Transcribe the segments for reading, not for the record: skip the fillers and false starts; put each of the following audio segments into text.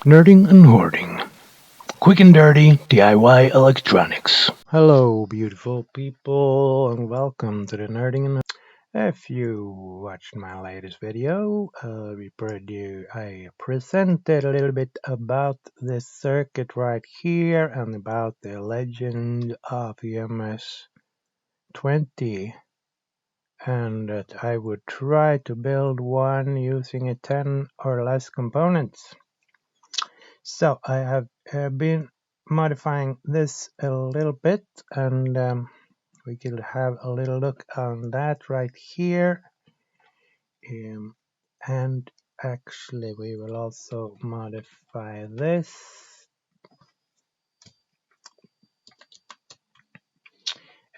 Nerding and Hoarding. Quick and dirty DIY electronics. Hello, beautiful people, and welcome to the Nerding and If you watched my latest video, I presented a little bit about this circuit right here and about the legend of MS-20, and that I would try to build one using 10 or less components. So I have been modifying this a little bit, and we could have a little look on that right here. And actually we will also modify this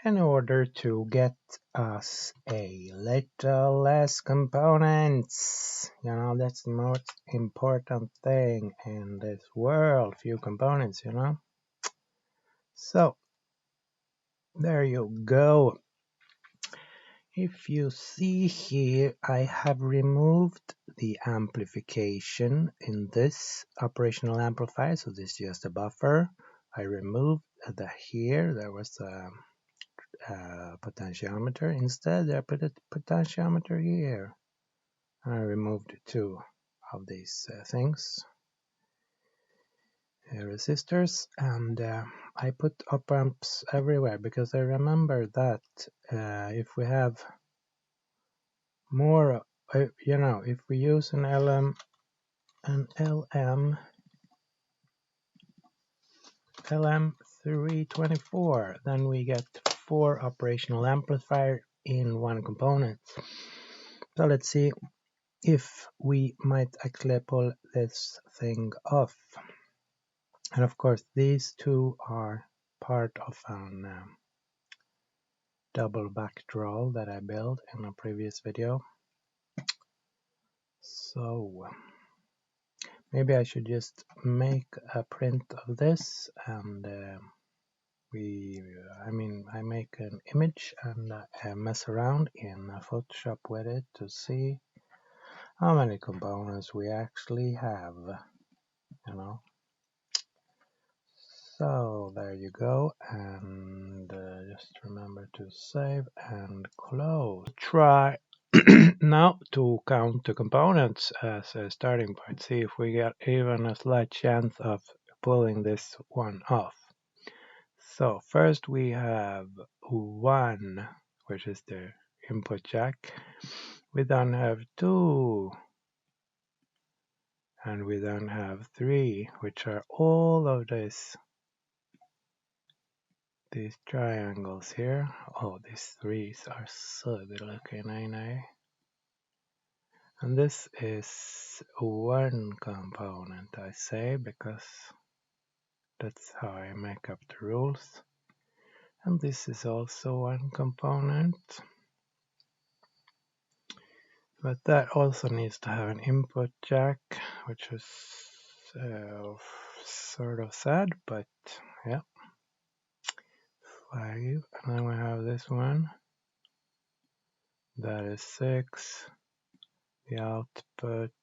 in order to get us a little less components. That's the most important thing in this world, few components, So there you go. If you see here, I have removed the amplification in this operational amplifier, so this is just a buffer. I removed here, there was a potentiometer. Instead, I put a potentiometer here. I removed two of these things, resistors, and I put op amps everywhere because I remember that if we have more, if we use an LM324, then we get 4 operational amplifier in one component. So let's see if we might actually pull this thing off. And of course, these two are part of an double backdraw that I built in a previous video. So maybe I should just make a print of this, and I make an image and mess around in Photoshop with it to see how many components we actually have, So there you go, and just remember to save and close. Try now to count the components as a starting point. See if we get even a slight chance of pulling this one off. So first we have 1, which is the input jack. We then have 2, and we then have 3, which are all of these triangles here. Oh, these 3s are so good looking, I know. And this is one component, I say, because that's how I make up the rules. And this is also one component. But that also needs to have an input jack, which is sort of sad, but yeah. 5, and then we have this one. That is 6. The output,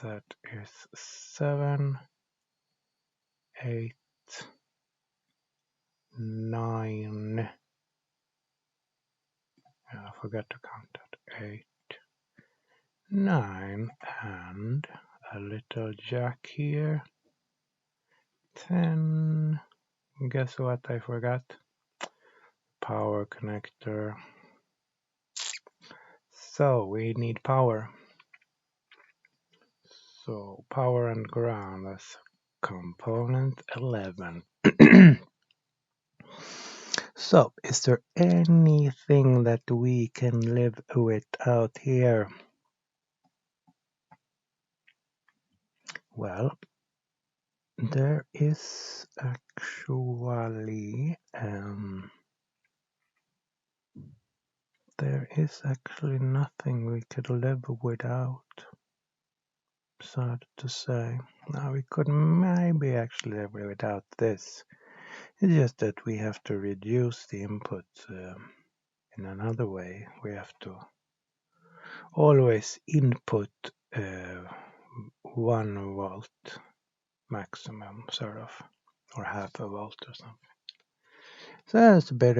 that is 7, 8, 9. I forgot to count that. 8, 9, and a little jack here. 10. Guess what I forgot? Power connector. So we need power. So power and ground, that's component 11. So is there anything that we can live without here? Well, there is actually nothing we could live without, sad to say. Now we could maybe actually live without this. It's just that we have to reduce the input in another way. We have to always input 1 volt maximum, sort of, or half a volt or something. So that's a bit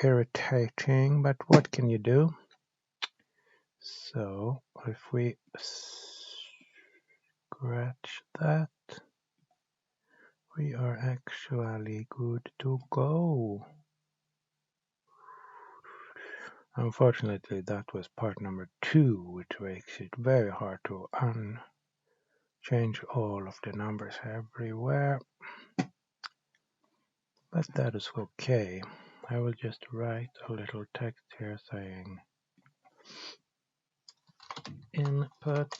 irritating, but what can you do? So if we scratch that, we are actually good to go. Unfortunately, that was part number 2, which makes it very hard to change all of the numbers everywhere. But that is okay. I will just write a little text here saying input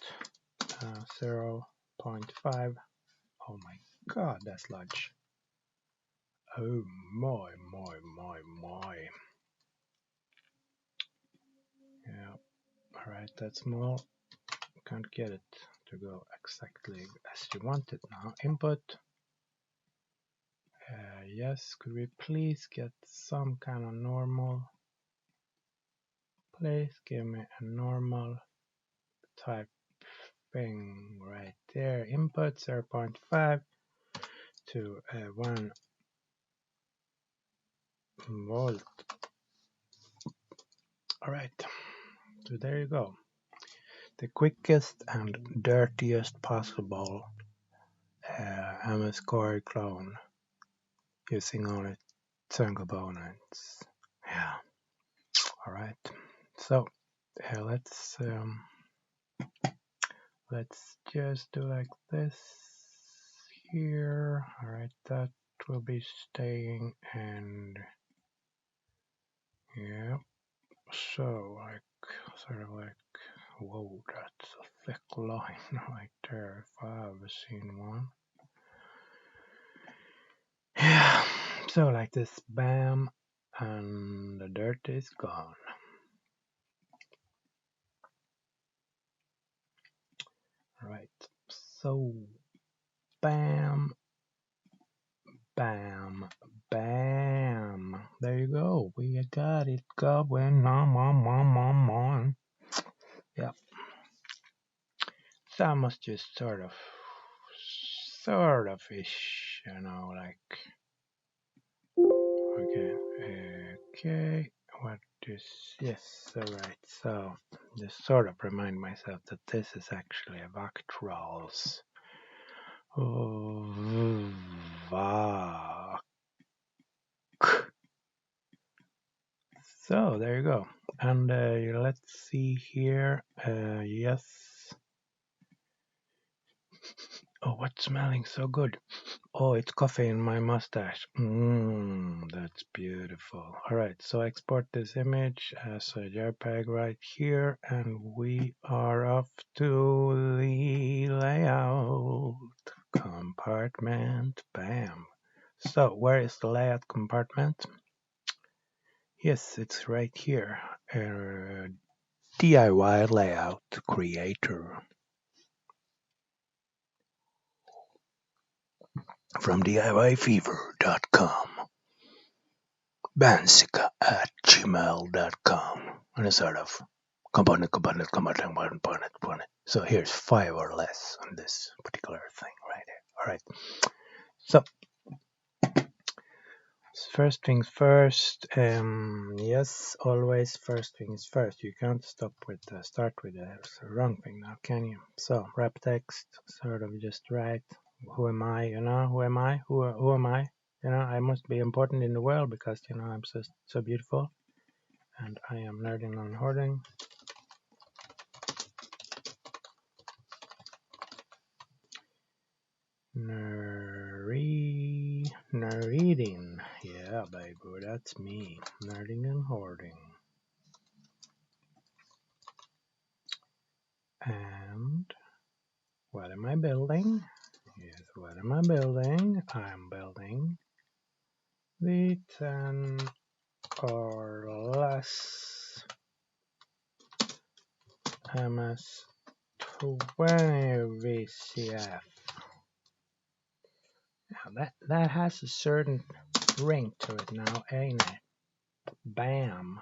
0.5. Oh my god, that's large. Oh my. Yeah, alright, that's small. Can't get it to go exactly as you want it now. Input. Yes, could we please get some kind of normal? Please give me a normal type thing right there. Input 0.5 to 1 volt. Alright, so there you go. The quickest and dirtiest possible MS Korg clone using only 10 components. Yeah. Alright. So let's just do like this here. Alright, that will be staying, and yeah. So sort of like, whoa, that's a thick line right there if I've ever seen one. Yeah, so like this, bam, and the dirt is gone. Right, so bam, bam, bam. There you go. We got it going on. Yeah. So I must just sort of ish, like, okay, what is, yes, alright, so just sort of remind myself that this is actually a Vactrolls. Vac. So there you go. And let's see here. Yes. Oh, what's smelling so good? Oh, it's coffee in my mustache. That's beautiful. Alright, so export this image as a JPEG right here, and we are off to the layout compartment. Bam. So, where is the layout compartment? Yes, it's right here. DIY Layout Creator. From DIYfever.com. Bansica@gmail.com. And a sort of component. So here's 5 or less on this particular thing right here. Alright. So first things first, yes, always first things first. You can't start with the wrong thing now, can you? So wrap text, sort of just write, who am I, who am I, who am I? I must be important in the world because, I'm so beautiful, and I am nerding on hoarding. Nerding, yeah, baby, that's me, nerding and hoarding. And what am I building? Yes, what am I building? I'm building the 10 or less MS-20 VCF. Now that has a certain ring to it now, ain't it? Bam.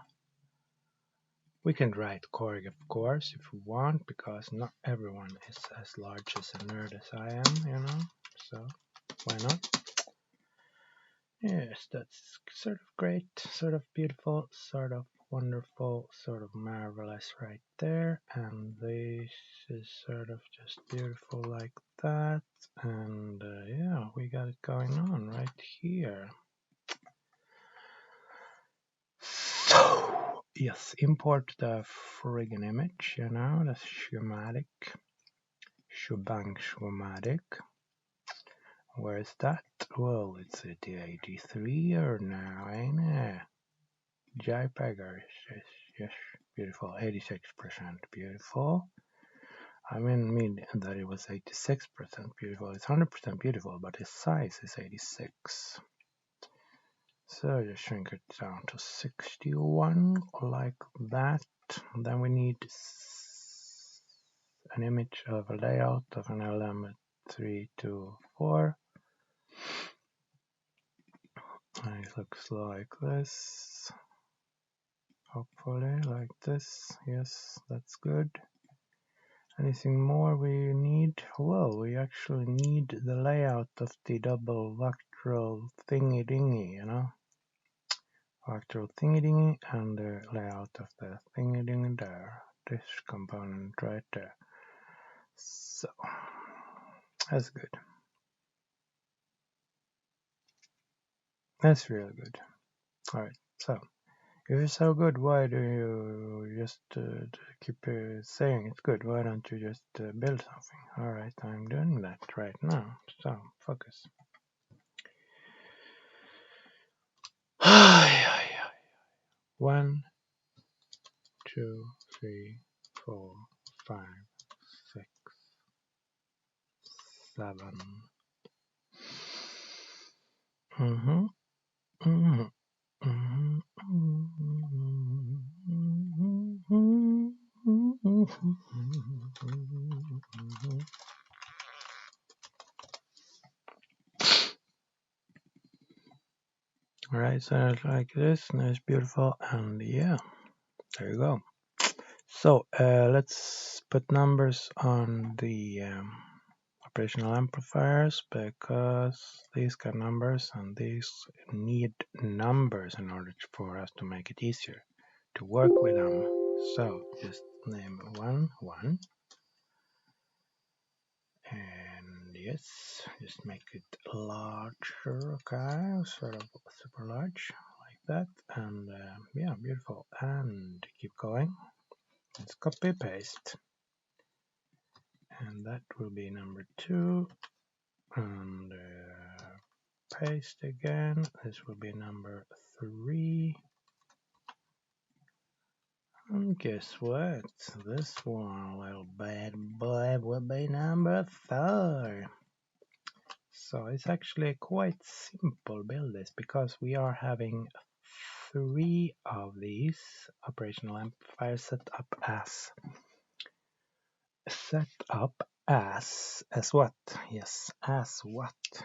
We can write Korg, of course, if we want, because not everyone is as large as a nerd as I am, so why not? Yes, that's sort of great, sort of beautiful, sort of wonderful, sort of marvelous right there. And this is sort of just beautiful like that. And yeah, we got it going on right here. So, yes, import the friggin' image, you know, the schematic. Schematic. Where is that? Well, it's at the 83 or now, ain't it? JPEG, yes, beautiful, 86% beautiful. I mean that it was 86% beautiful. It's 100% beautiful, but its size is 86. So just shrink it down to 61, like that. Then we need an image of a layout of an LM324. And it looks like this. Hopefully, like this. Yes, that's good. Anything more we need? Well, we actually need the layout of the double vectoral thingy-dingy, you know? Vectoral thingy-dingy and the layout of the thingy-dingy there. This component right there. So, that's good. That's really good. Alright, so, if it's so good, why do you just keep saying it's good? Why don't you just build something? Alright, I'm doing that right now. So, focus. 1, 2, 3, 4, 5, 6, 7. Alright, so like this, nice, beautiful, and yeah, there you go. So let's put numbers on the operational amplifiers because these got numbers and these need numbers in order for us to make it easier to work with them. So just name 1, 1. And yes, just make it larger, okay, sort of super large like that. And yeah, beautiful. And keep going. Let's copy paste. And that will be number 2. And paste again. This will be number 3. And guess what? This one, little bad boy, will be number 4. So it's actually quite simple build this because we are having 3 of these operational amplifiers set up as what? Yes, as what?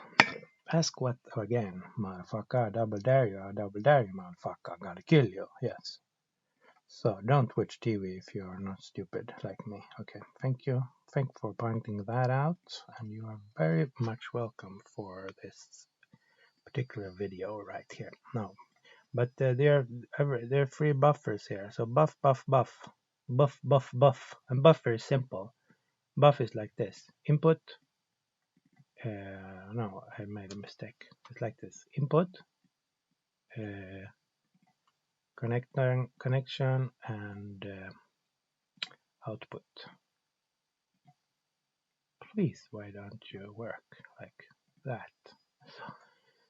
Ask what again, motherfucker? I double dare you, motherfucker. I'm gonna kill you. Yes. So don't watch TV if you're not stupid like me. Okay, thank you. Thank you for pointing that out, and you are very much welcome for this particular video right here. No, but there are 3 buffers here. So buff, buff, buff, buff, buff, buff, and buffer is simple. Buff is like this. Input. No, I made a mistake. It's like this. Input. Connection and output. Please, why don't you work like that? So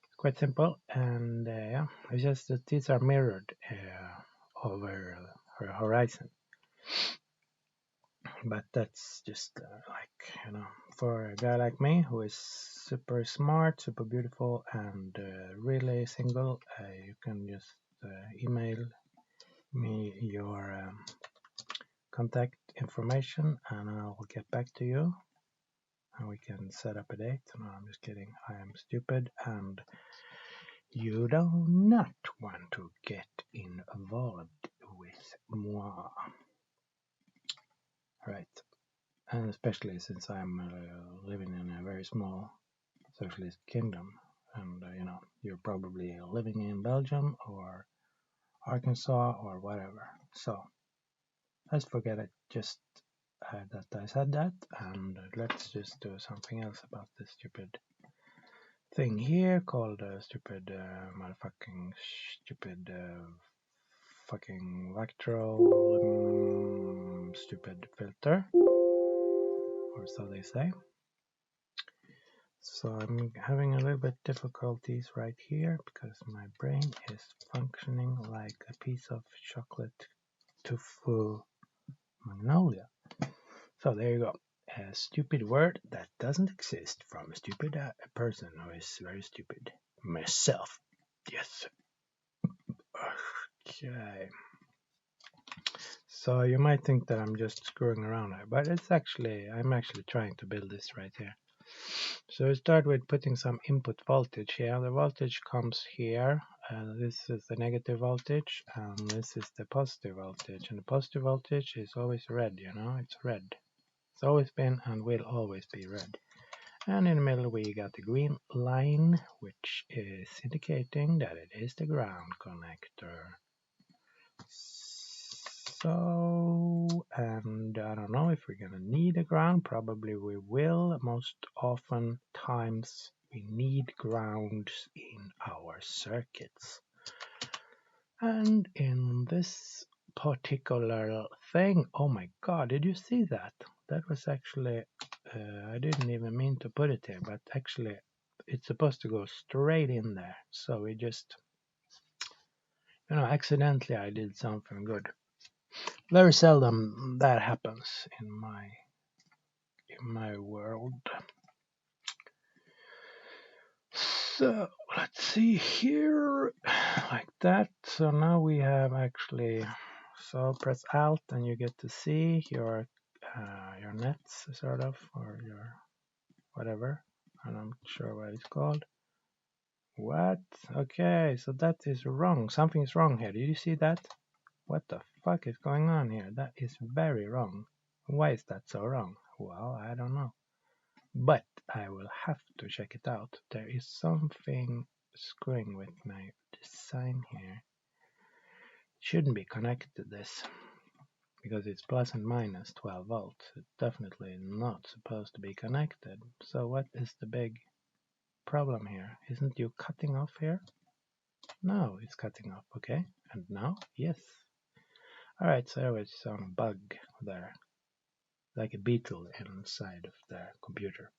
it's quite simple, and yeah, it's just that these are mirrored over her horizon. But that's just like, you know, for a guy like me who is super smart, super beautiful, and really single, you can just email me your contact information and I'll get back to you and we can set up a date. No, I'm just kidding. I am stupid and you do not want to get involved with moi. Right. And especially since I'm living in a very small socialist kingdom. And you're probably living in Belgium or Arkansas or whatever. So let's forget it. Just that I said that, and let's just do something else about this stupid thing here called stupid motherfucking stupid fucking Vectral stupid filter, or so they say. So I'm having a little bit difficulties right here because my brain is functioning like a piece of chocolate tofu magnolia. So there you go. A stupid word that doesn't exist from a stupid person who is very stupid. Myself. Yes. Okay. So you might think that I'm just screwing around here, but I'm actually trying to build this right here. So we start with putting some input voltage here. The voltage comes here. This is the negative voltage, and this is the positive voltage. And the positive voltage is always red, it's red. It's always been and will always be red. And in the middle we got the green line, which is indicating that it is the ground connector. So, and I don't know if we're gonna need a ground. Probably we will. Most often times we need grounds in our circuits. And in this particular thing, oh my god, did you see that? That was actually, I didn't even mean to put it here, but actually it's supposed to go straight in there. So we just, accidentally I did something good. Very seldom that happens in my world. So let's see here, like that. So now we have actually, so press Alt and you get to see your nets, sort of, or your whatever. I'm not sure what it's called. What? Okay, so that is wrong. Something is wrong here. Did you see that? What the fuck is going on here? That is very wrong. Why is that so wrong? Well, I don't know. But I will have to check it out. There is something screwing with my design here. It shouldn't be connected to this because it's plus and minus 12 volts. It's definitely not supposed to be connected. So what is the big problem here? Isn't you cutting off here? No, it's cutting off. Okay, and now yes. Alright, so there was some bug there, like a beetle inside of the computer.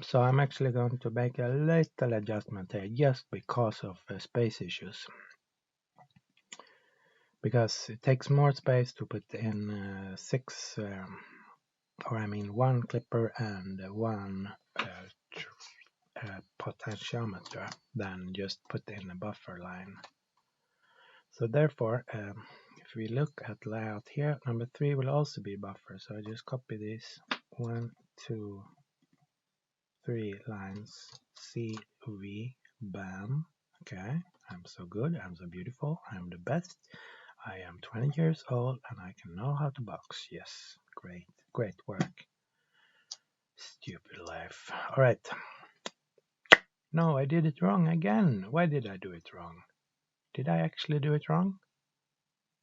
So I'm actually going to make a little adjustment here just because of space issues. Because it takes more space to put in one clipper and one potentiometer than just put in a buffer line. So therefore, if we look at layout here, number 3 will also be buffer. So I just copy these 1, 2, 3 lines, C, V, bam. Okay, I'm so good, I'm so beautiful, I'm the best. I am 20 years old and I can know how to box. Yes, great, great work. Stupid life. Alright. No, I did it wrong again. Why did I do it wrong? Did I actually do it wrong?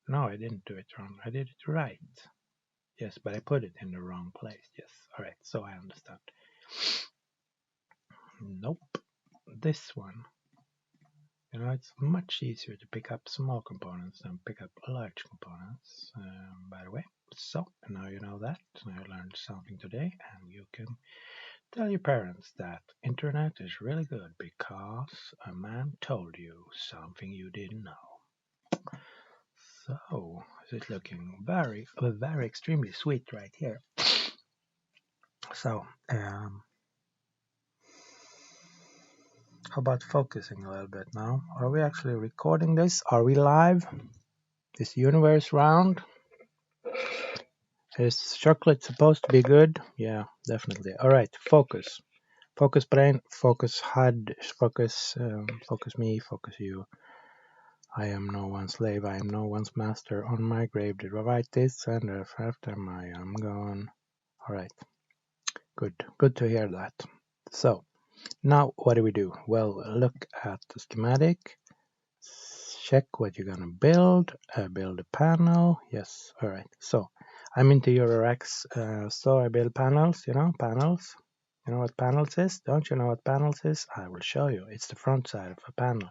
No, I didn't do it wrong. I did it right. Yes, but I put it in the wrong place. Yes, alright, so I understand. Nope. This one. It's much easier to pick up small components than pick up large components, by the way. So, now you know that. Now you learned something today, and you can tell your parents that internet is really good because a man told you something you didn't know. So, this is looking very, very extremely sweet right here. So, how about focusing a little bit now? Are we actually recording this? Are we live? Is the universe round? Is chocolate supposed to be good? Yeah, definitely. All right, focus. Focus brain, focus HUD, focus me, focus you. I am no one's slave, I am no one's master. On my grave did I write this, and after I am gone. Alright, good to hear that. So, now what do? Well, look at the schematic, check what you're gonna build a panel, yes, alright. So, I'm into EuroX, so I build panels, panels. You know what panels is? Don't you know what panels is? I will show you. It's the front side of a panel.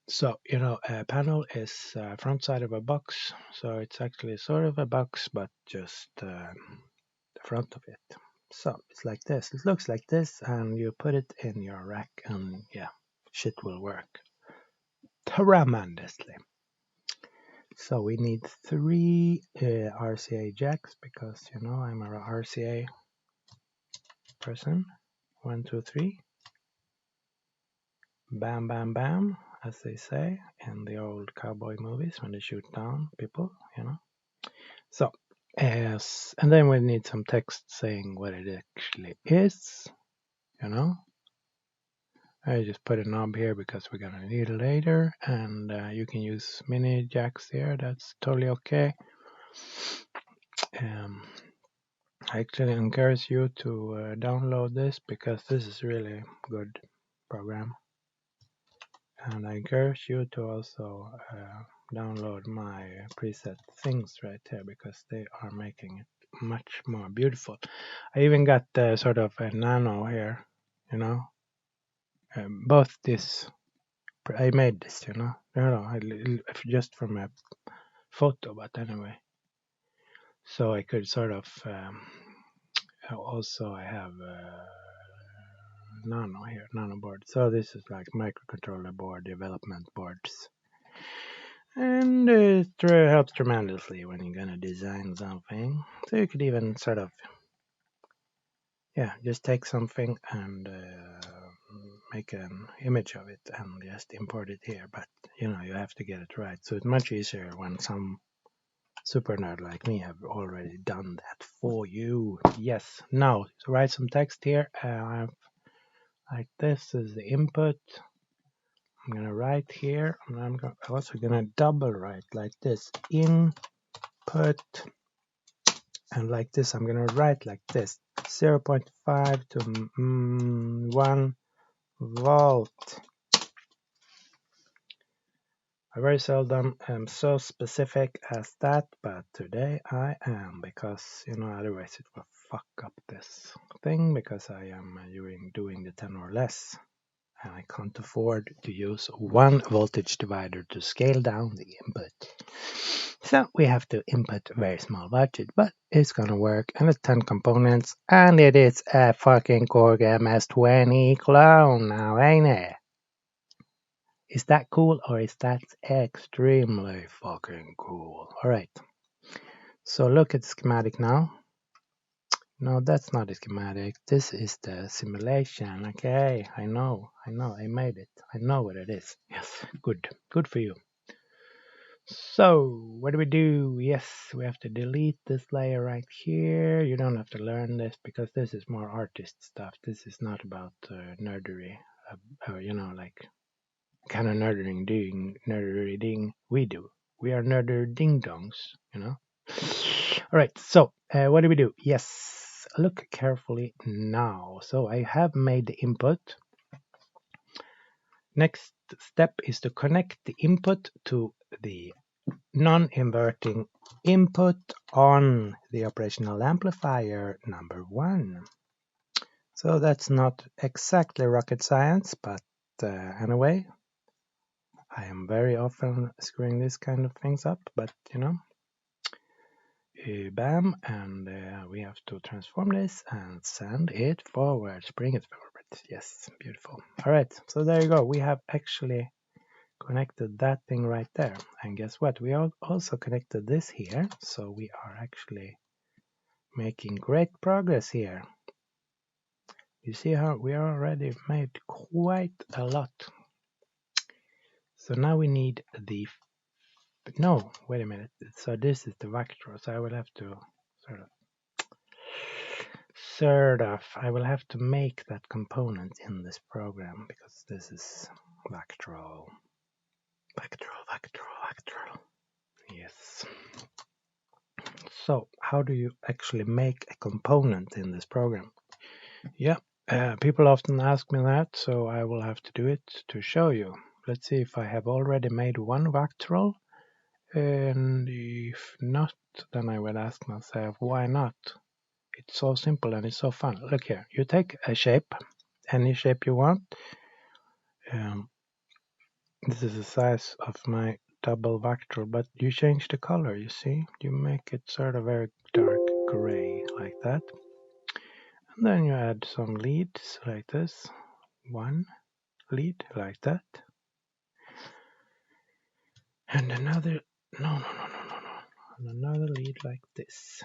So, a panel is front side of a box. So it's actually sort of a box, but just the front of it. So it's like this. It looks like this, and you put it in your rack, and yeah, shit will work tremendously. So we need 3 RCA jacks because I'm a RCA person. 1, 2, 3. Bam, bam, bam, as they say in the old cowboy movies when they shoot down people. So, and then we need some text saying what it actually is, I just put a knob here because we're gonna need it later, and you can use mini jacks here, that's totally okay. I actually encourage you to download this because this is really good program. And I encourage you to also download my preset things right here because they are making it much more beautiful. I even got sort of a nano here, both this, I made this, just from a photo, but anyway. So I could sort of, also I have nano here, nano board. So this is like microcontroller board, development boards. And it helps tremendously when you're gonna design something. So you could even sort of, just take something and make an image of it and just import it here. But you have to get it right. So it's much easier when some super nerd like me have already done that for you. Yes. Now to write some text here. Like this is the input. I'm gonna write here, and I'm also gonna double write like this. Input, and like this I'm gonna write like this. 0.5 to 1 volt. I very seldom am so specific as that, but today I am, because otherwise it will fuck up this thing, because I am doing the 10 or less. And I can't afford to use one voltage divider to scale down the input. So we have to input very small budget, but it's gonna work, and it's 10 components, and it is a fucking Korg MS-20 clone now, ain't it? Is that cool, or is that extremely fucking cool? Alright, so look at the schematic now. No, that's not a schematic. This is the simulation. Okay, I know. I made it. I know what it is. Yes, good for you. So, what do? Yes, we have to delete this layer right here. You don't have to learn this because this is more artist stuff. This is not about nerdery. Like kind of nerdery ding we do. We are nerder ding dongs, All right, so what do? Yes, look carefully now. So I have made the input. Next step is to connect the input to the non-inverting input on the operational amplifier number 1. So that's not exactly rocket science, but anyway, I am very often screwing this kind of things up, but bam, and we have to transform this and send it forward, bring it forward. Yes, beautiful. All right, so there you go. We have actually connected that thing right there. And guess what? We also connected this here. So we are actually making great progress here. You see how we already made quite a lot. So now we need the, no, wait a minute. So this is the vector. So I will have to I will have to make that component in this program because this is vectoral. Vectoral. Yes. So, how do you actually make a component in this program? Yeah, people often ask me that, so I will have to do it to show you. Let's see if I have already made one vectoral, and if not, then I will ask myself, why not? It's so simple and it's so fun. Look here, you take a shape, any shape you want. This is the size of my double vector, but you change the color, you see? You make it sort of very dark gray, like that. And then you add some leads, like this. One lead, like that. And another, no. And another lead like this.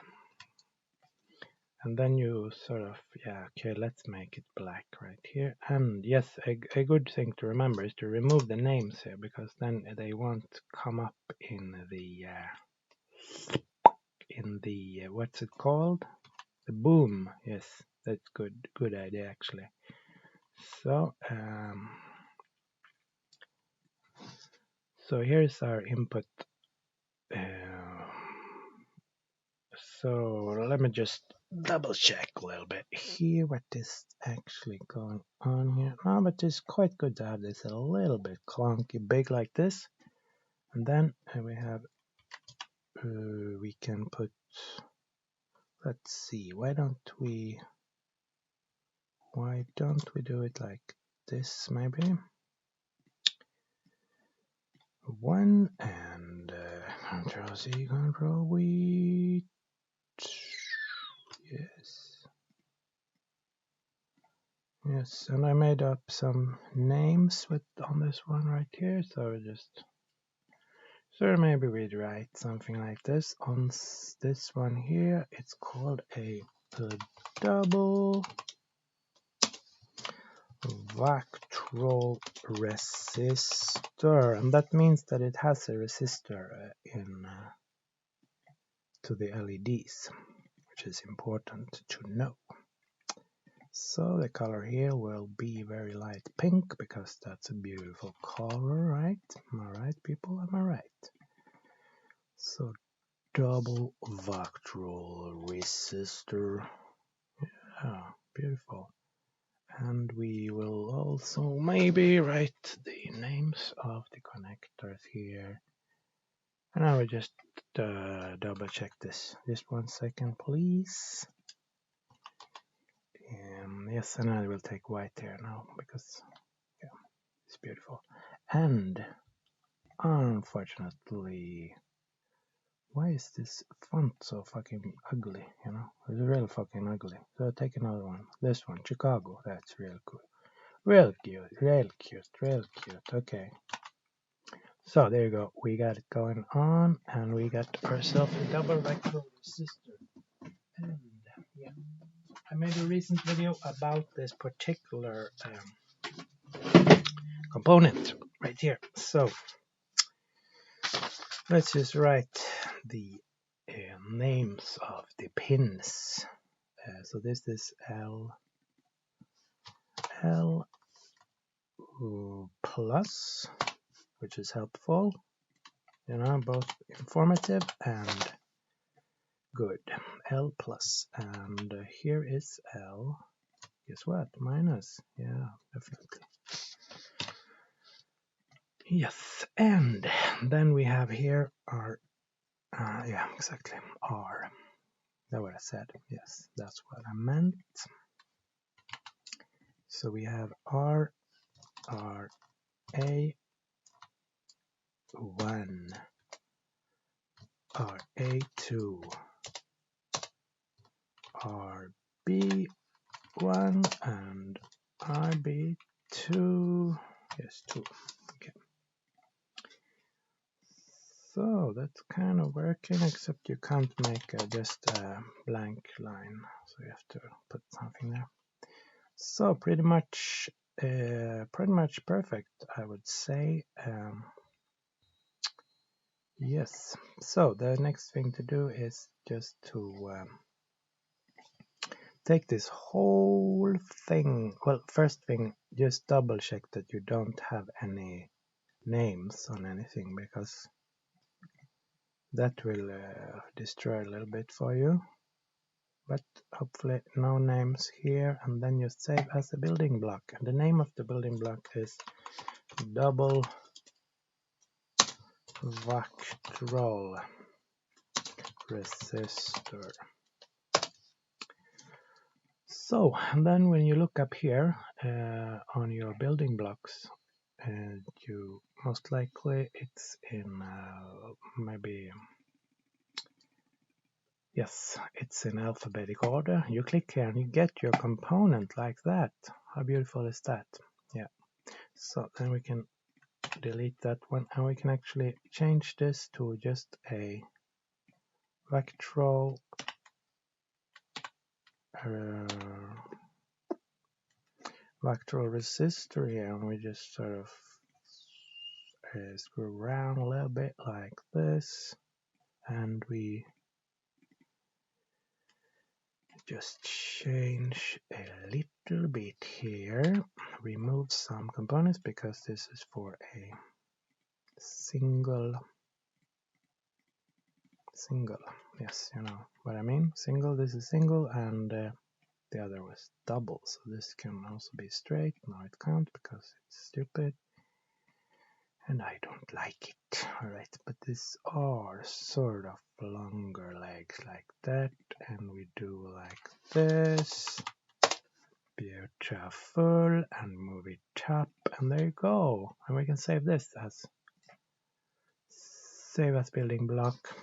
And then you sort of, okay, let's make it black right here. And yes, a good thing to remember is to remove the names here, because then they won't come up in the what's it called? The boom. Yes, that's good idea actually. So so here's our input. So let me just double check a little bit here what is actually going on here. No, but it's quite good to have this a little bit clunky, big like this. And then we have, we can put, let's see, why don't we do it like this maybe? One and Control C, Control V. Yes, and I made up some names on this one right here, so maybe we'd write something like this on this one here. It's called a double vectoral resistor, and that means that it has a resistor to the LEDs, which is important to know. So the color here will be very light pink, because that's a beautiful color, right? Am I right, people? Am I right? So double vectoral resistor. Yeah, beautiful. And we will also maybe write the names of the connectors here. And I will just double check this. Just 1 second, please. Yes, and I will take white here now, because it's beautiful. And unfortunately, why is this font so fucking ugly? It's real fucking ugly. So I'll take another one. This one, Chicago. That's real cool. Real cute. Okay. So there you go. We got it going on, and we got ourselves a double vector resistor. And yeah, I made a recent video about this particular component right here. So let's just write the names of the pins. So this is L plus, which is helpful, both informative and good. L plus, and here is L. Guess what? Minus. Yeah, definitely. Yes, and then we have here our, yeah, exactly, R. That's what I said. Yes, that's what I meant. So we have R, A1, RA2, RB1, and RB2. Yes, 2. Okay. So that's kind of working, except you can't make just a blank line, so you have to put something there. So pretty much perfect, I would say. Yes. So the next thing to do is just to take this whole thing. Well, first thing, just double check that you don't have any names on anything, because that will destroy a little bit for you. But hopefully no names here, and then you save as a building block. And the name of the building block is double Vactrol resistor. So, and then when you look up here on your building blocks, and you most likely it's in maybe, yes, it's in alphabetic order. You click here and you get your component like that. How beautiful is that? Yeah. So then we can delete that one, and we can actually change this to just a Vactrol Vactrol resistor here, and we just sort of screw around a little bit like this, and we just change a little bit here, remove some components because this is for a single, yes, you know what I mean, single, this is single, and the other was double, so this can also be straight. No, it can't because it's stupid and I don't like it. Alright, but these are sort of longer legs like that, and we do like this. Beautiful, and move it up, and there you go. And we can save this as building block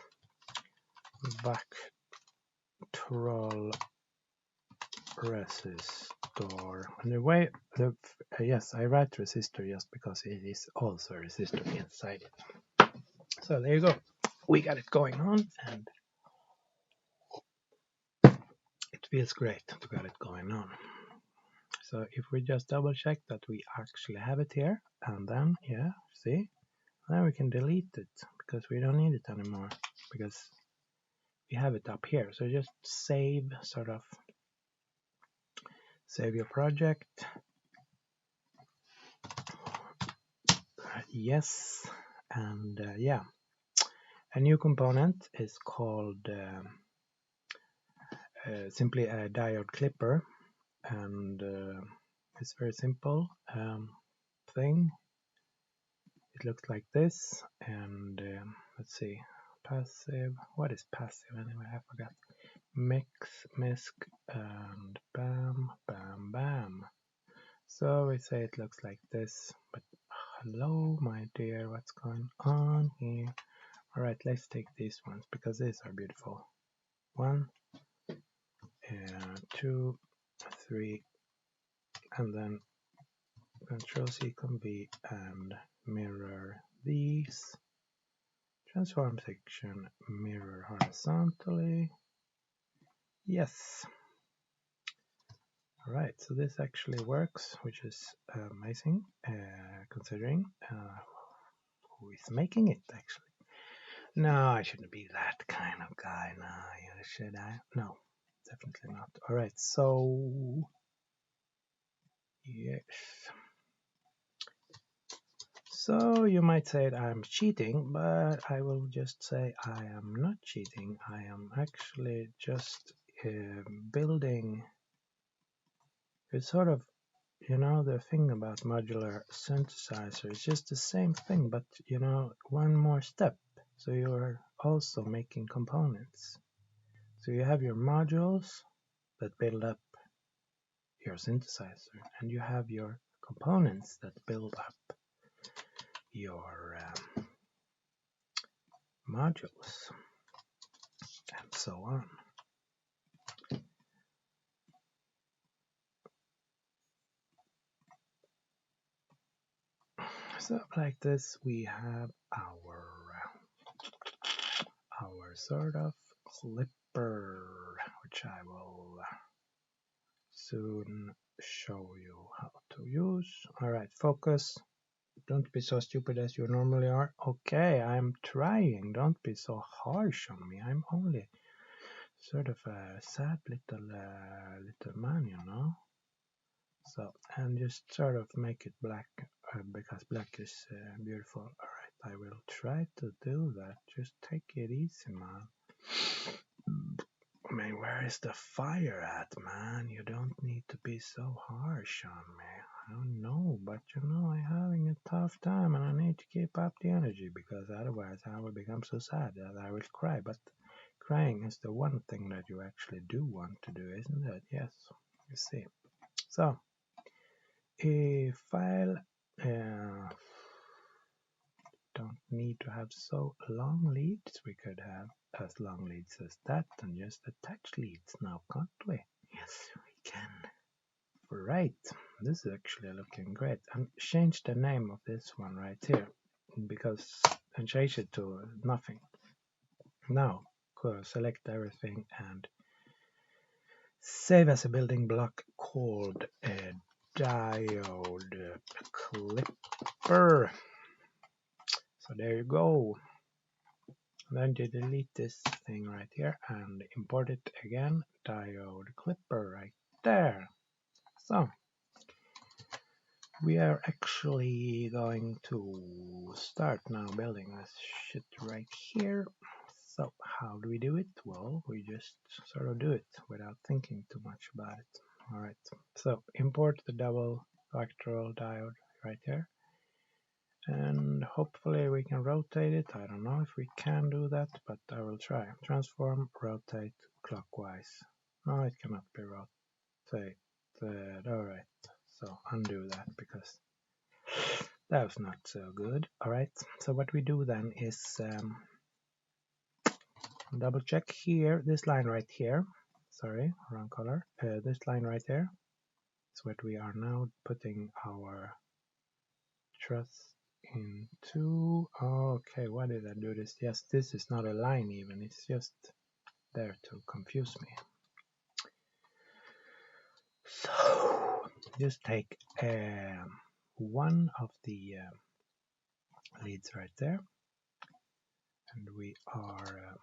Vactrol resistor. And the way yes, I write resistor just because it is also a resistor inside it. So there you go. We got it going on, and it feels great to got it going on. So if we just double check that we actually have it here, and then yeah, see, then we can delete it because we don't need it anymore because we have it up here. So just save, sort of save your project. Yes, and yeah, a new component is called simply a diode clipper, and it's very simple thing. It looks like this, and let's see, passive. What is passive anyway? I forgot. Mix, misc, and bam, bam, bam. So we say it looks like this, but hello, my dear, what's going on here? All right, let's take these ones because these are beautiful. 1, 2, 3, and then Control C, Control V, and mirror these. Transform section, mirror horizontally. Yes. All right, so this actually works, which is amazing, considering who is making it actually. No, I shouldn't be that kind of guy. No, should I? No, definitely not. All right, so yes. So you might say that I'm cheating, but I will just say I am not cheating. I am actually just building. It's sort of, you know, the thing about modular synthesizer is just the same thing, but you know, one more step. So you're also making components. So you have your modules that build up your synthesizer, and you have your components that build up your modules, and so on. So like this, we have our sort of clipper, which I will soon show you how to use. All right, focus. Don't be so stupid as you normally are. Okay, I'm trying. Don't be so harsh on me. I'm only sort of a sad little man, you know. So, and just sort of make it black because black is beautiful. Alright, I will try to do that. Just take it easy, man. I mean, where is the fire at, man? You don't need to be so harsh on me. I don't know, but you know, I'm having a tough time and I need to keep up the energy because otherwise I will become so sad that I will cry. But crying is the one thing that you actually do want to do, isn't it? Yes, you see. So, a file don't need to have so long leads. We could have as long leads as that and just attach leads now, can't we? Yes, we can. Right, this is actually looking great. And change the name of this one right here because and change it to nothing. Now, select everything and save as a building block called a diode clipper. So there you go. Then you delete this thing right here and import it again. Diode clipper right there. So we are actually going to start now building this shit right here. So how do we do it? Well, we just sort of do it without thinking too much about it. Alright, so import the double electoral diode right here. And hopefully we can rotate it. I don't know if we can do that, but I will try. Transform, rotate clockwise. No, it cannot be rotated. Alright, so undo that because that was not so good. Alright, so what we do then is double check here, this line right here. Sorry, wrong color. This line right there is what we are now putting our truss into. Okay, why did I do this? Yes, this is not a line even, it's just there to confuse me. So just take one of the leads right there, and we are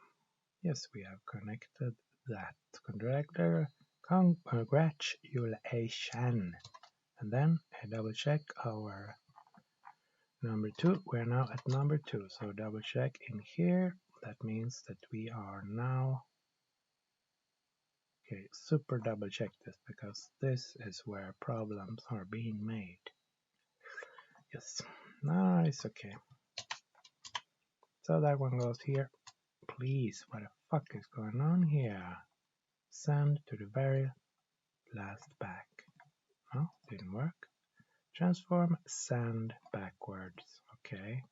yes, we have connected that conductor. Congratulations. And then I double check our number 2. We're now at number 2, so double check in here. That means that we are now, okay, super double check this because this is where problems are being made. Yes, nice, okay. So that one goes here. Please, what the fuck is going on here? Send to the very last back. No, didn't work. Transform, send backwards. Okay.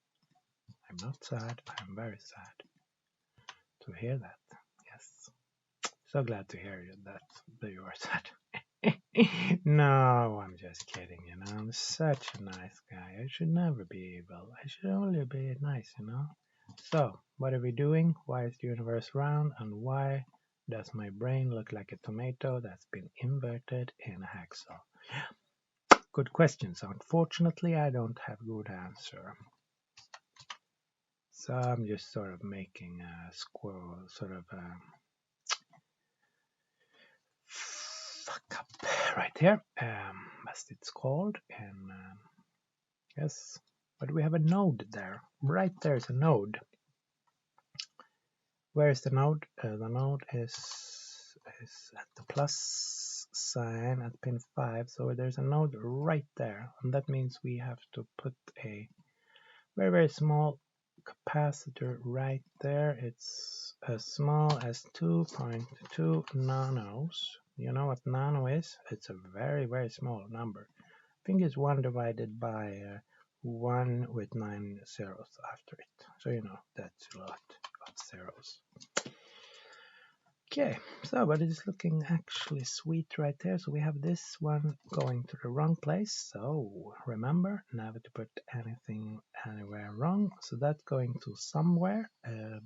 I'm not sad, I'm very sad to hear that. Yes. So glad to hear that you are sad. No, I'm just kidding, you know. I'm such a nice guy. I should never be evil. I should only be nice, you know. So, what are we doing? Why is the universe round? And why does my brain look like a tomato that's been inverted in a hacksaw? Good questions. Unfortunately, I don't have good answer. So I'm just sort of making a squirrel, sort of fuck up right here, as it's called. And yes, but we have a node there. Right there's a node. Where is the node? The node is at the plus sign at pin 5. So there's a node right there, and that means we have to put a very, very small capacitor right there. It's as small as 2.2 nanos. You know what nano is? It's a very, very small number. I think it's 1 divided by 1 with 9 zeros after it. So you know that's a lot of zeros. Okay, so but it's looking actually sweet right there. So we have this one going to the wrong place. So remember, never to put anything anywhere wrong. So that's going to somewhere.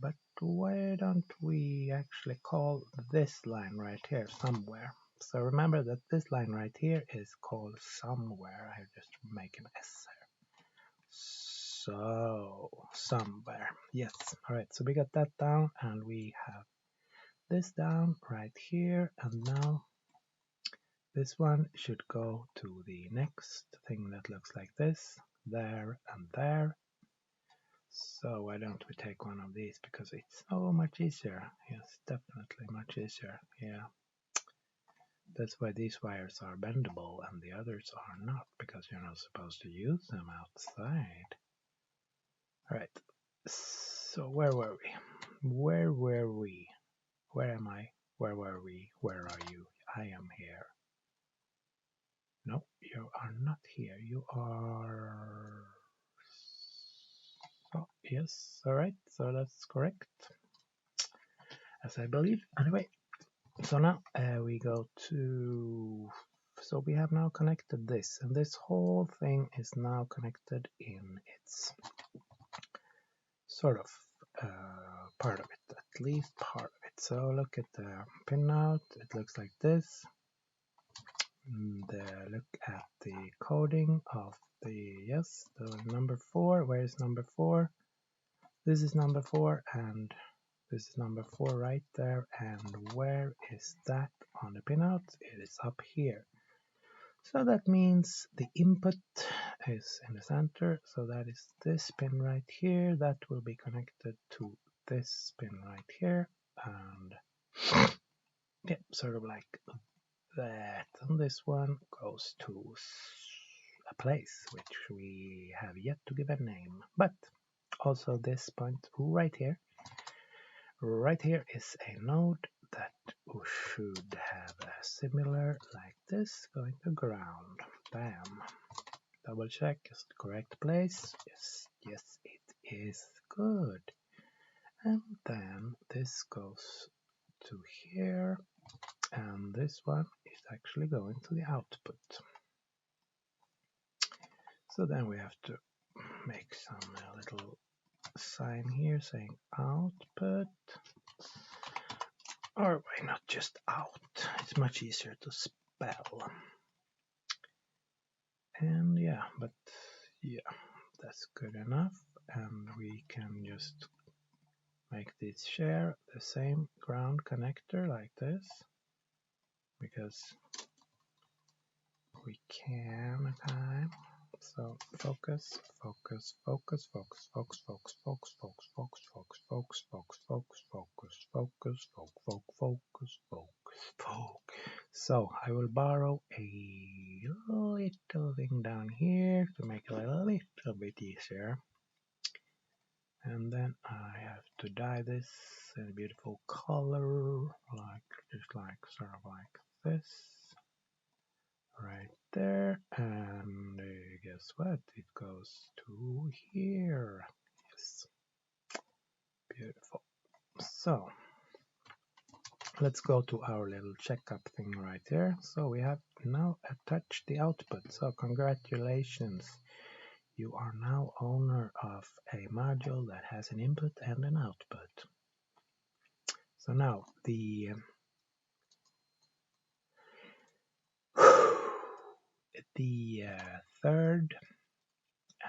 But why don't we actually call this line right here somewhere? So remember that this line right here is called somewhere. I just make an S here. So somewhere. Yes. All right. So we got that down, and we have this down right here, and now This one should go to the next thing that looks like this, there and there. So why don't we take one of these, because it's so much easier. Yes, definitely much easier. Yeah. That's why these wires are bendable and the others are not, because you're not supposed to use them outside. Alright, so where were we? Where were we? Where am I? Where were we? Where are you? I am here. No, you are not here. You are... Oh, yes, alright, so that's correct. As I believe. Anyway, so now we go to... So we have now connected this, and this whole thing is now connected in its sort of part of it, at least part of it. So look at the pinout, it looks like this. And look at the coding of the, yes, the number 4. Where is number 4? This is number 4, and this is number 4 right there. And where is that on the pinout? It is up here. So that means the input is in the center, so that is this pin right here. That will be connected to this pin right here, and yeah, sort of like that. And this one goes to a place which we have yet to give a name, but also this point right here is a node that should have a similar like this going to ground. Bam. Double check, is the correct place? Yes, it is. Good. And then this goes to here, and this one is actually going to the output. So then we have to make some little sign here saying output. Or why not just out? It's much easier to spell. And yeah, but yeah, that's good enough. And we can just make this share the same ground connector like this, because we can time. So focus, focus, focus, focus, focus, focus, focus, focus, focus, focus, focus, focus, focus, focus, focus, focus, focus, focus. So I will borrow a little thing down here to make it a little bit easier. And then I have to dye this in a beautiful color, like just like sort of like this. Right there, and guess what? It goes to here. Yes, beautiful. So let's go to our little checkup thing right here. So we have now attached the output. So congratulations, you are now owner of a module that has an input and an output. So now the third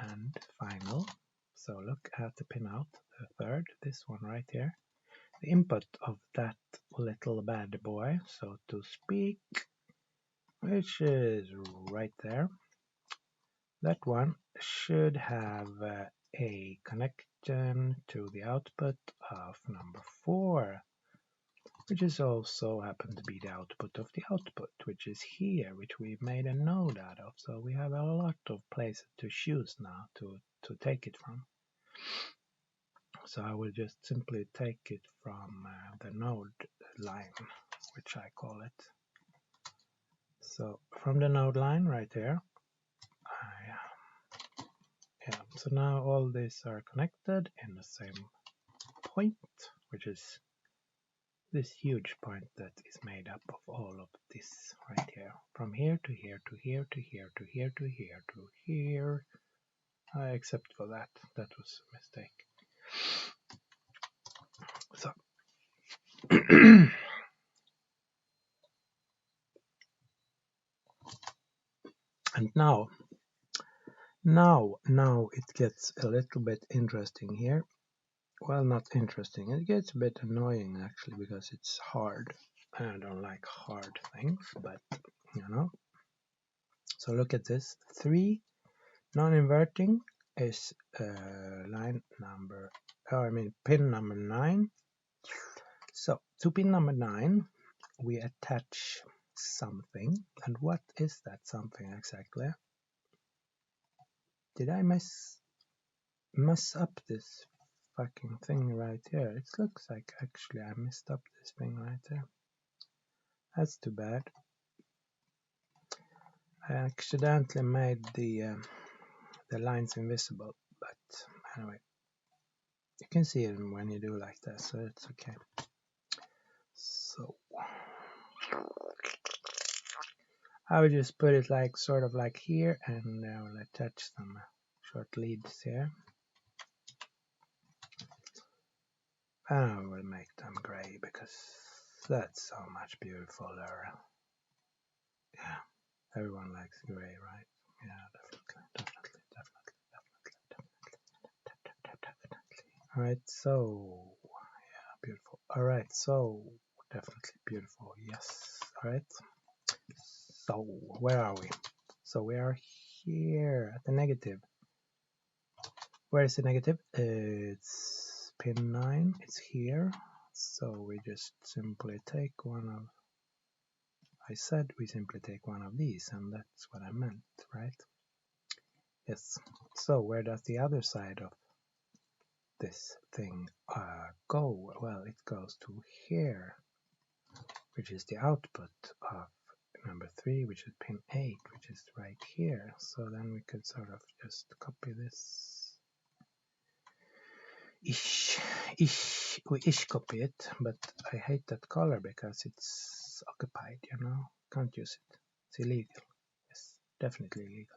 and final. So look at the pinout, the third, this one right here. The input of that little bad boy, so to speak, which is right there. That one should have a connection to the output of number 4, which is also happen to be the output of the output, which is here, which we've made a node out of. So we have a lot of places to choose now to take it from. So I will just simply take it from the node line, which I call it. So from the node line right there, yeah. So now all these are connected in the same point, which is this huge point that is made up of all of this right here, from here to here to here to here to here to here to here, except for that was a mistake. So and now it gets a little bit interesting here. Well, not interesting, it gets a bit annoying actually, because it's hard. I don't like hard things, but you know. So look at this. 3 non-inverting is pin number 9. So to pin number 9, we attach something. And what is that something exactly? Did I mess up this fucking thing right here? It looks like actually I messed up this thing right there. That's too bad. I accidentally made the lines invisible, but anyway, you can see it when you do like that, so it's okay. So I will just put it like sort of like here, and I will attach some short leads here. And I will make them gray because that's so much beautifuler. Yeah, everyone likes gray, right? Yeah, definitely. Alright, so yeah, beautiful. Alright, so definitely beautiful. Yes. Alright. So where are we? So we are here at the negative. Where is the negative? It's pin 9. It's here. So we just simply take one of. I said we simply take one of these, and that's what I meant, right? Yes. So where does the other side of this thing go? Well, it goes to here, which is the output of number 3, which is pin 8, which is right here. So then we could sort of just copy this. We copy it, but I hate that color because it's occupied, you know. Can't use it. It's illegal. Yes, definitely illegal.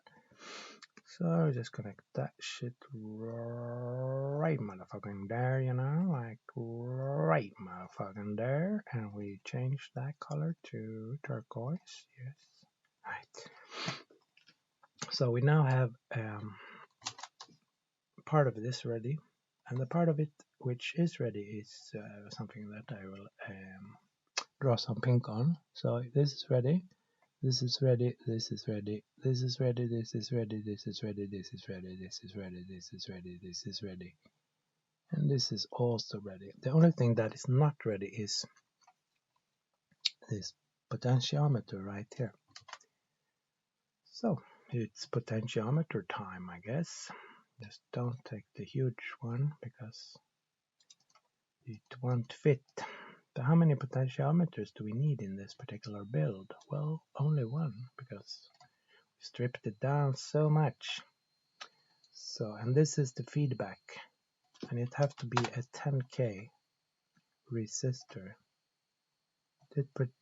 So just connect that shit right motherfucking there, you know, like right motherfucking there, and we change that color to turquoise. Yes, right. So we now have part of this ready, and the part of it which is ready is something that I will draw some pink on. So this is ready. This is ready, this is ready, this is ready, this is ready, this is ready, this is ready, this is ready, this is ready, this is ready. And this is also ready. The only thing that is not ready is this potentiometer right here. So it's potentiometer time, I guess. Just don't take the huge one because it won't fit. But how many potentiometers do we need in this particular build? Well, only one, because we stripped it down so much. So, and this is the feedback, and it have to be a 10K resistor.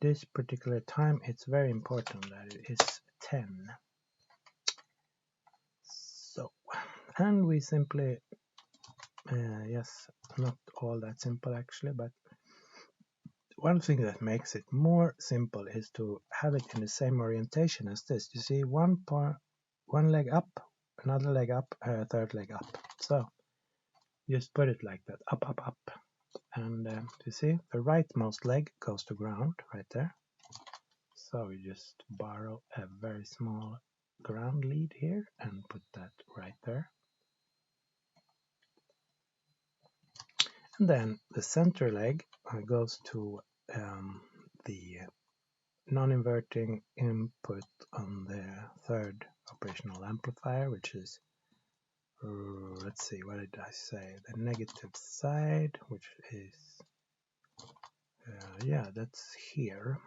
This particular time, it's very important that it is 10. So, and we simply, yes, not all that simple actually, but one thing that makes it more simple is to have it in the same orientation as this. You see, one leg up, another leg up, third leg up. So just put it like that, up, up, up. And you see, the rightmost leg goes to ground right there. So we just borrow a very small ground lead here and put that right there. And then the center leg goes to the non-inverting input on the third operational amplifier, which is, let's see, what did I say? The negative side, which is, yeah, that's here.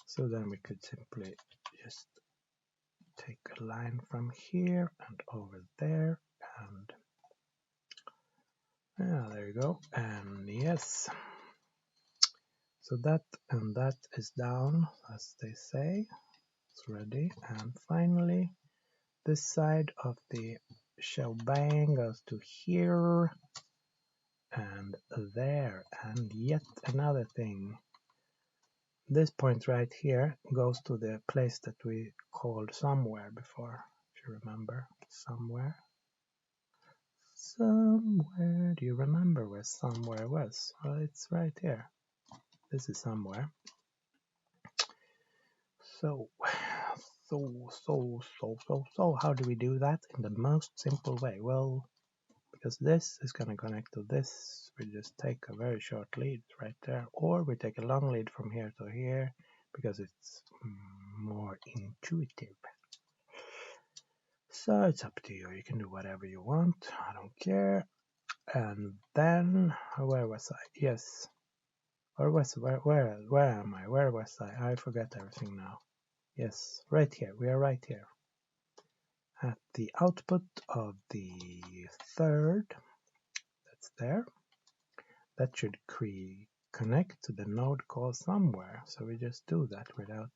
So then we could simply just take a line from here and over there, and yeah, there you go. And yes, so that and that is down, as they say. It's ready. And finally, this side of the shebang goes to here and there. And yet another thing, this point right here goes to the place that we called somewhere before, if you remember. Somewhere. Somewhere. Do you remember where somewhere was? Well, it's right here. This is somewhere. So, how do we do that in the most simple way? Well, because this is going to connect to this, we just take a very short lead right there, or we take a long lead from here to here, because it's more intuitive. So it's up to you. You can do whatever you want. I don't care. And then, where was I? Yes. Where am I? Where was I? I forget everything now. Yes, right here. We are right here. At the output of the third, that's there. That should connect to the node call somewhere. So we just do that without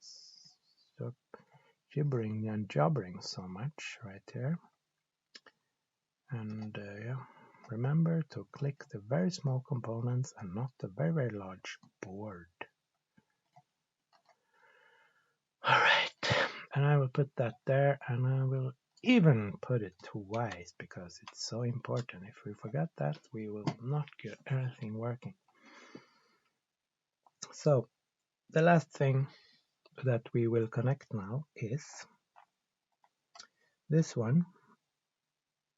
gibbering and jabbering so much right here. And yeah, remember to click the very small components and not the very, very large board. All right, and I will put that there, and I will even put it twice because it's so important. If we forget that, we will not get anything working. So the last thing that we will connect now is this one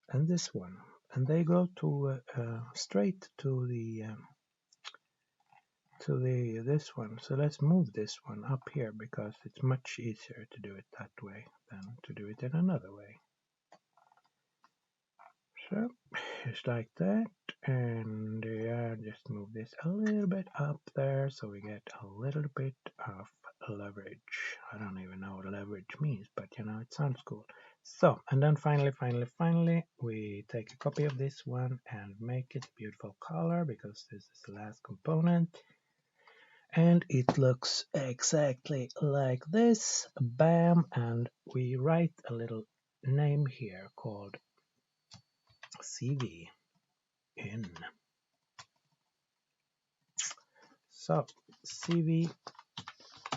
and this one, and they go to straight to this one. So let's move this one up here because it's much easier to do it that way than to do it in another way. So just like that, and yeah, just move this a little bit up there so we get a little bit of leverage. I don't even know what leverage means, but you know, it sounds cool. So, and then finally, we take a copy of this one and make it a beautiful color because this is the last component. And it looks exactly like this. Bam! And we write a little name here called CV in. So CV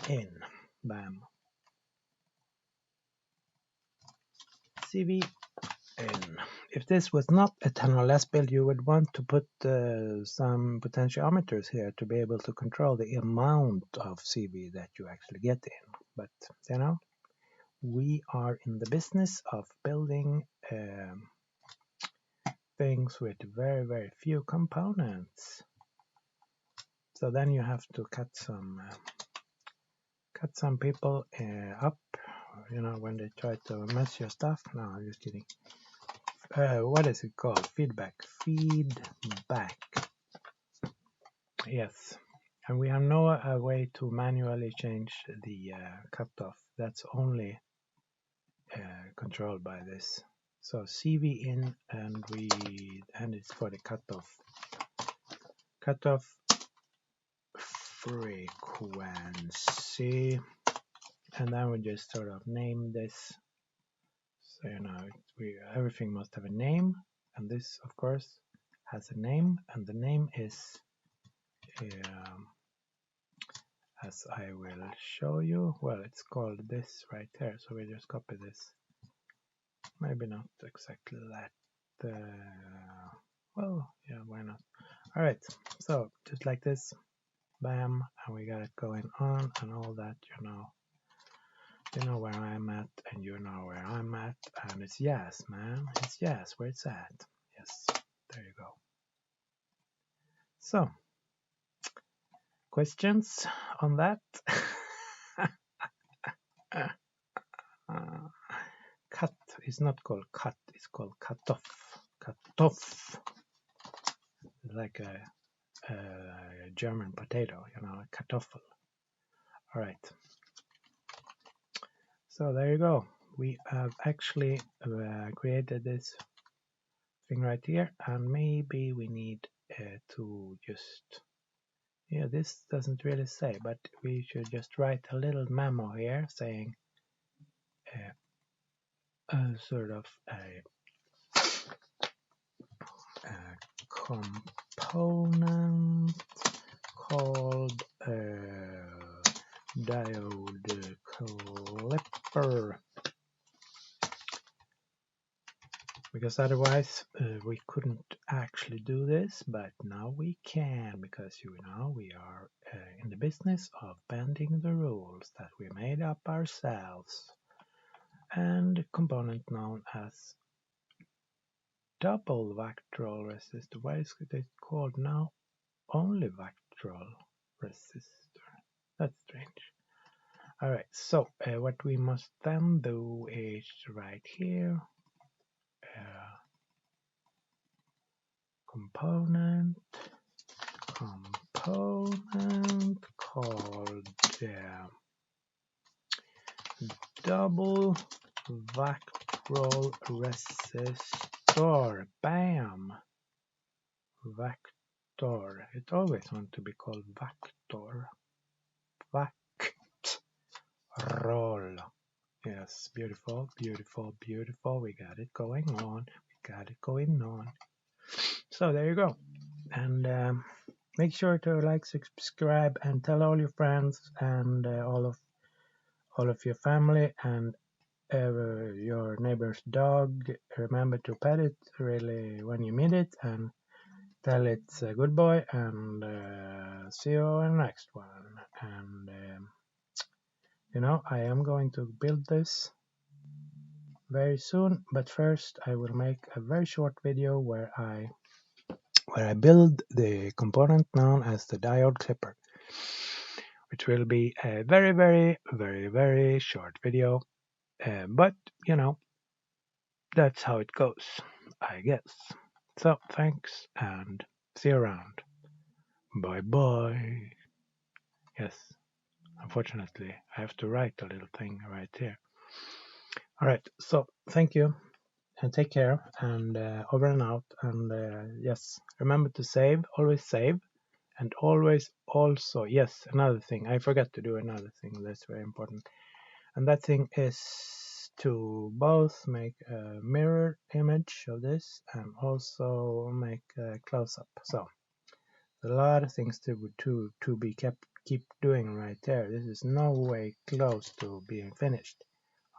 in. Bam. CV in. If this was not a 10 or less build, you would want to put some potentiometers here to be able to control the amount of CV that you actually get in. But you know, we are in the business of building things with very, very few components. So then you have to cut some people up, you know, when they try to mess your stuff. No, I'm just kidding. What is it called? Feedback. Yes. And we have no way to manually change the cutoff. That's only controlled by this. So CV in, and it's for the cutoff frequency, and then we just sort of name this. So you know, everything must have a name, and this of course has a name, and the name is as I will show you. Well, it's called this right here, so we just copy this. Maybe not exactly that. Well, yeah, why not? All right, so just like this, bam, and we got it going on and all that. You know where I'm at, and you know where I'm at, and it's yes, man. It's yes, where it's at. Yes, there you go. So, questions on that? Cut is not called cut, it's called cutoff. Cutoff. Like a German potato, you know, a kartoffel. All right. So there you go. We have actually created this thing right here, and maybe we need to just, yeah, this doesn't really say, but we should just write a little memo here saying sort of a component called diode clipper, because otherwise we couldn't actually do this, but now we can, because you know we are in the business of bending the rules that we made up ourselves. And component known as double vectoral resistor. Why is it called now only vectoral resistor? That's strange. Alright, so what we must then do is right here component called double vectoral resistor. Bam! Vector. It always wants to be called vector. Vectoral. Yes, beautiful, beautiful, beautiful. We got it going on. We got it going on. So there you go. And make sure to like, subscribe, and tell all your friends and all of your family and your neighbor's dog. Remember to pet it really when you meet it, and tell it's a good boy. And see you in the next one. And I am going to build this very soon, but first I will make a very short video where I build the component known as the diode clipper, which will be a very, very, very, very short video, but that's how it goes, I guess. So thanks and see you around. Bye bye. Yes, unfortunately I have to write a little thing right here. Alright, so thank you and take care, and over and out. And yes, remember to save, always save. And always also, yes, another thing, I forgot to do another thing that's very important. And that thing is to both make a mirror image of this and also make a close-up. So a lot of things to be keep doing right there. This is no way close to being finished,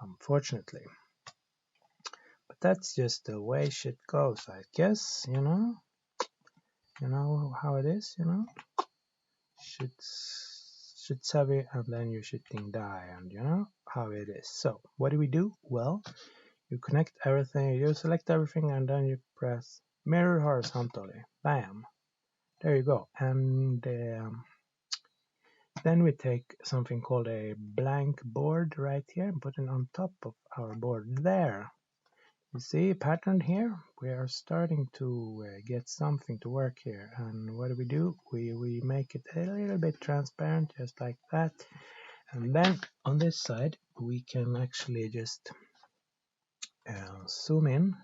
unfortunately. But that's just the way shit goes, I guess, you know how it is, shit's heavy, and then your shitting die, and you know how it is. So what do? Well, you connect everything, you select everything, and then you press mirror horizontally. Bam, there you go. And then we take something called a blank board right here and put it on top of our board there. You see pattern here? We are starting to get something to work here. And what do? We make it a little bit transparent, just like that. And then on this side, we can actually just zoom in,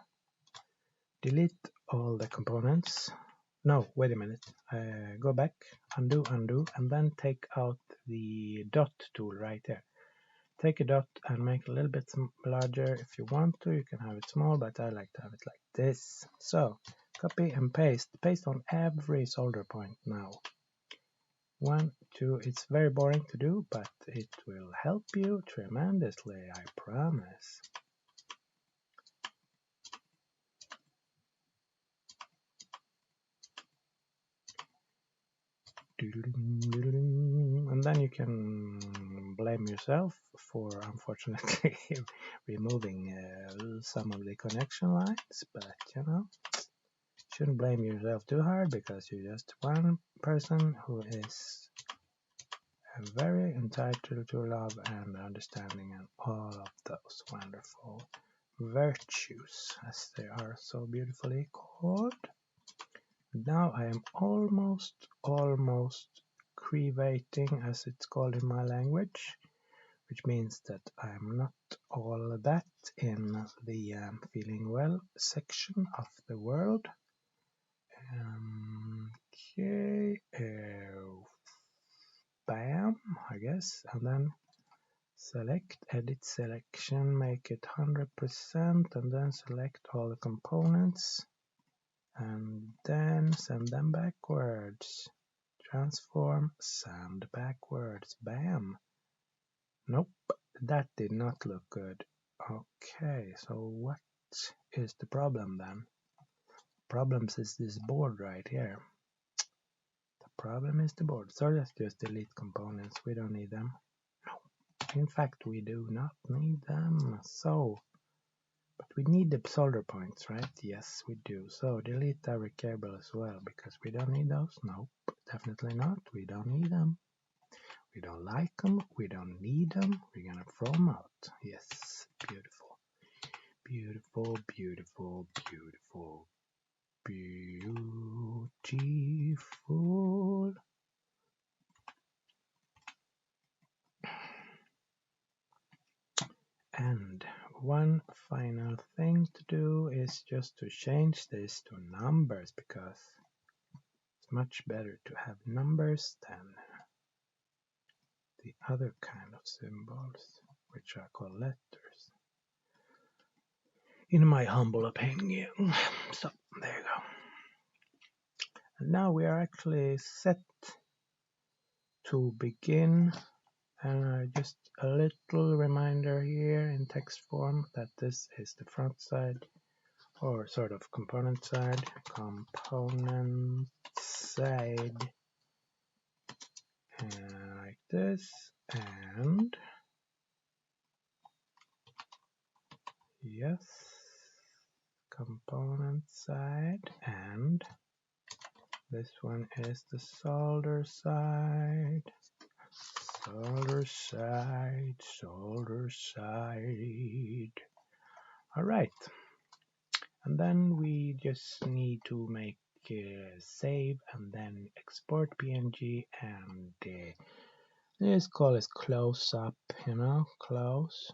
delete all the components. No, wait a minute. Go back, undo, and then take out the dot tool right there. Take a dot and make it a little bit larger. If you want to, you can have it small, but I like to have it like this. So copy and paste. Paste on every solder point now. 1, 2. It's very boring to do, but it will help you tremendously, I promise. And then you can blame yourself for unfortunately removing some of the connection lines, but shouldn't blame yourself too hard, because you're just one person who is very entitled to love and understanding and all of those wonderful virtues, as they are so beautifully called. Now I am almost crevating, as it's called in my language, which means that I'm not all that in the feeling well section of the world. Okay, bam, I guess, and then select, edit selection, make it 100%, and then select all the components, and then send them backwards. Transform, send backwards, bam. Nope, that did not look good. Okay, so what is the problem then? Problems is this board right here. The Problem is the board. So let's just delete components. We don't need them. No. In fact, we do not need them. So, but we need the solder points, right? Yes, we do. So delete every cable as well because we don't need those. Nope, definitely not. We don't need them. We don't like them. We don't need them. We're gonna throw them out. Yes, beautiful. Beautiful, beautiful, beautiful. Beautiful. And one final thing to do is just to change this to numbers because it's much better to have numbers than the other kind of symbols, which are called letters, in my humble opinion. So there you go. And now we are actually set to begin. And just a little reminder here in text form that this is the front side, or sort of component side, like this, and yes, component side, and this one is the solder side. Solder side, solder side. All right. And then we just need to make save and then export PNG and let's call it close up, close.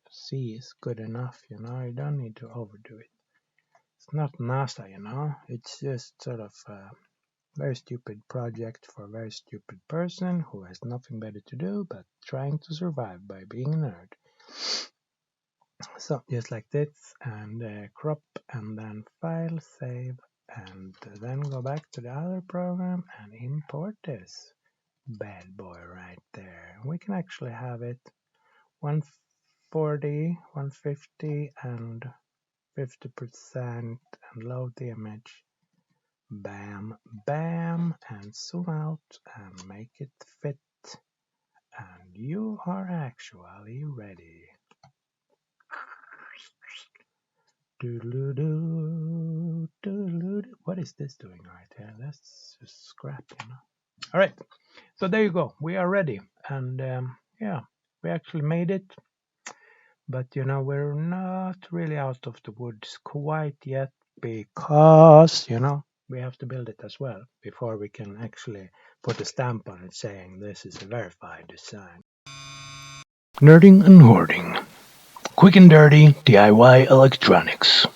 C is good enough, you don't need to overdo it. It's not NASA, it's just sort of very stupid project for a very stupid person who has nothing better to do but trying to survive by being a nerd. So just like this, and crop, and then file, save, and then go back to the other program and import this bad boy right there. We can actually have it 140, 150, and 50%, and load the image. Bam, bam, and zoom out and make it fit, and you are actually ready. What is this doing right here? Let's just scrap, All right, so there you go. We are ready, and yeah, we actually made it. But we're not really out of the woods quite yet because we have to build it as well before we can actually put a stamp on it saying this is a verified design. Nerding and hoarding. Quick and dirty DIY electronics.